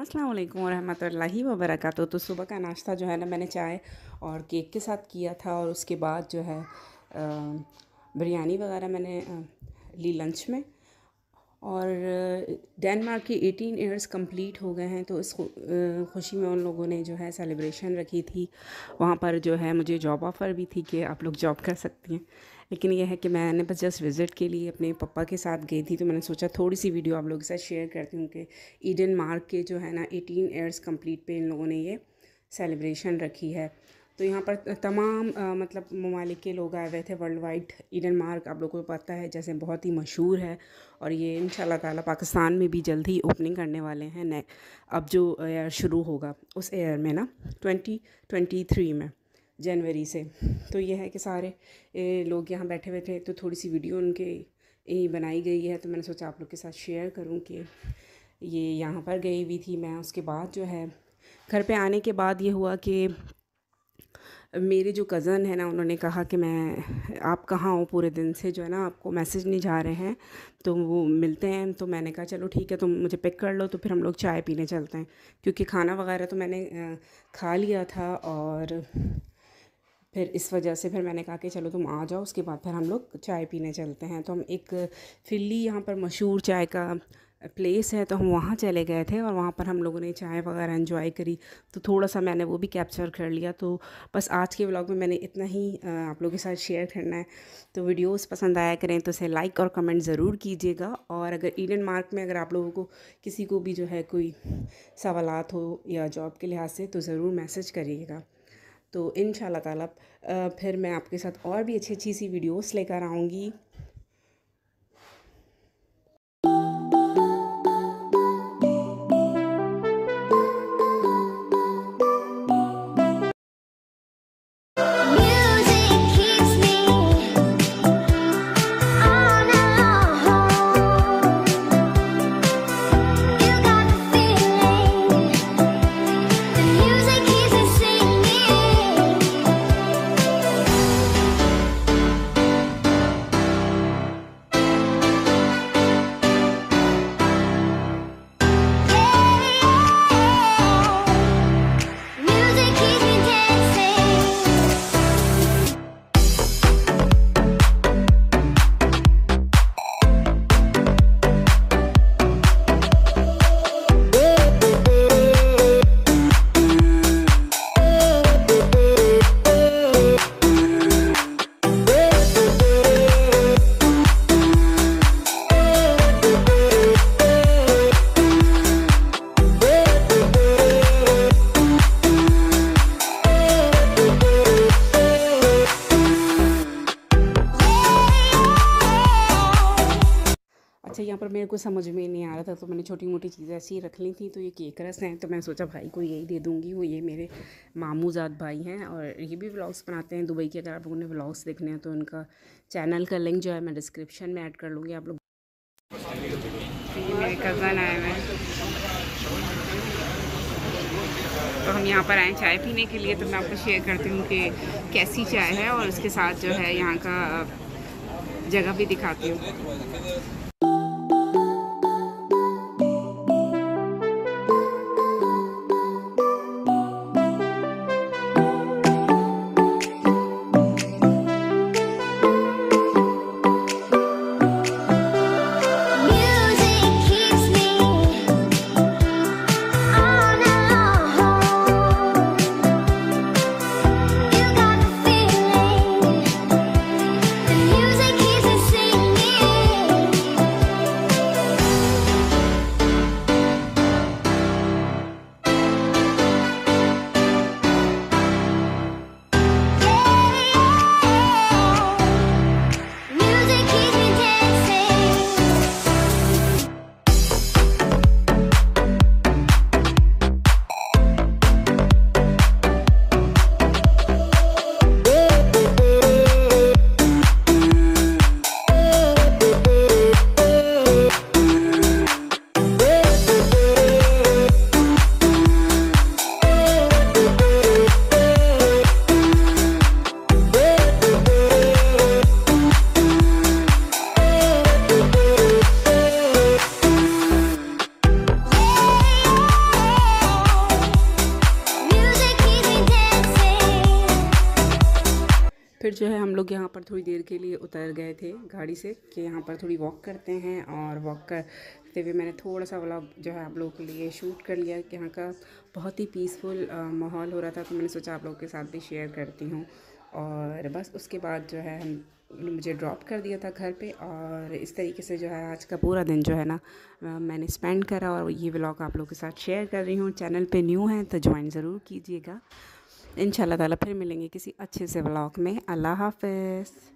अस्सलाम वालेकुम रहमतुल्लाहि व बरकातुहू। तो सुबह का नाश्ता जो है ना मैंने चाय और केक के साथ किया था और उसके बाद जो है बिरयानी वगैरह मैंने ली लंच में। और डेनमार्क की 18 ईयर्स कंप्लीट हो गए हैं, तो इस खुशी में उन लोगों ने जो है सेलिब्रेशन रखी थी। वहाँ पर जो है मुझे जॉब ऑफ़र भी थी कि आप लोग जॉब कर सकती हैं, लेकिन यह है कि मैंने बस जस्ट विज़िट के लिए अपने पापा के साथ गई थी। तो मैंने सोचा थोड़ी सी वीडियो आप लोगों के साथ शेयर करती हूँ कि ईडन मार्क के जो है ना 18 ईयर्स कंप्लीट पे इन लोगों ने ये सेलिब्रेशन रखी है। तो यहाँ पर तमाम मतलब ममालिक के लोग आए हुए थे वर्ल्ड वाइड। ईडन मार्क आप लोगों को पता है जैसे बहुत ही मशहूर है, और ये इंशाल्लाह ताला पाकिस्तान में भी जल्द ही ओपनिंग करने वाले हैं। नए अब जो एयर शुरू होगा उस एयर में ना 2023 में जनवरी से। तो ये है कि सारे लोग यहाँ बैठे हुए थे, तो थोड़ी सी वीडियो उनके बनाई गई है। तो मैंने सोचा आप लोग के साथ शेयर करूँ कि ये यहाँ पर गई हुई थी मैं। उसके बाद जो है घर पे आने के बाद ये हुआ कि मेरे जो कज़न है ना उन्होंने कहा कि आप कहाँ हो, पूरे दिन से जो है ना आपको मैसेज नहीं जा रहे हैं, तो वो मिलते हैं। तो मैंने कहा चलो ठीक है, तुम मुझे पिक कर लो, तो फिर हम लोग चाय पीने चलते हैं, क्योंकि खाना वगैरह तो मैंने खा लिया था। और फिर इस वजह से फिर मैंने कहा कि चलो तुम आ जाओ, उसके बाद फिर हम लोग चाय पीने चलते हैं। तो हम एक फिल्ली यहाँ पर मशहूर चाय का प्लेस है, तो हम वहाँ चले गए थे और वहाँ पर हम लोगों ने चाय वगैरह एंजॉय करी। तो थोड़ा सा मैंने वो भी कैप्चर कर लिया। तो बस आज के व्लॉग में मैंने इतना ही आप लोगों के साथ शेयर करना है। तो वीडियोस पसंद आया करें तो इसे लाइक और कमेंट ज़रूर कीजिएगा। और अगर ईडन मार्क में अगर आप लोगों को किसी को भी जो है कोई सवालात हो या जॉब के लिहाज से, तो ज़रूर मैसेज करिएगा। तो इंशाल्लाह ताला फिर मैं आपके साथ और भी अच्छी सी वीडियोस लेकर आऊँगी। अच्छा, यहाँ पर मेरे को समझ में नहीं आ रहा था, तो मैंने छोटी मोटी चीज़ें ऐसी ही रख ली थी। तो ये केक रस हैं, तो मैंने सोचा भाई को यही दे दूँगी। वो ये मेरे मामूजाद भाई हैं और ये भी व्लॉग्स बनाते हैं दुबई के। अगर आप लोगों ने व्लॉग्स देखने हैं तो उनका चैनल का लिंक जो है मैं डिस्क्रिप्शन में ऐड कर लूँगी आप लोग। ये मेरे कज़न आए हुए हैं, तो हम यहाँ पर आए चाय पीने के लिए। तो मैं आपको शेयर करती हूँ कि कैसी चाय है और उसके साथ जो है यहाँ का जगह भी दिखाती हूँ। जो है हम लोग यहाँ पर थोड़ी देर के लिए उतर गए थे गाड़ी से कि यहाँ पर थोड़ी वॉक करते हैं, और वॉक करते हुए मैंने थोड़ा सा व्लॉग जो है आप लोगों के लिए शूट कर लिया कि यहाँ का बहुत ही पीसफुल माहौल हो रहा था, तो मैंने सोचा आप लोगों के साथ भी शेयर करती हूँ। और बस उसके बाद जो है हम मुझे ड्रॉप कर दिया था घर पे, और इस तरीके से जो है आज का पूरा दिन जो है ना मैंने स्पेंड करा, और ये व्लॉग आप लोगों के साथ शेयर कर रही हूँ। चैनल पे न्यू हैं तो ज्वाइन ज़रूर कीजिएगा। इंशाल्लाह ताला फिर मिलेंगे किसी अच्छे से व्लॉग में। अल्लाह हाफ़िज़।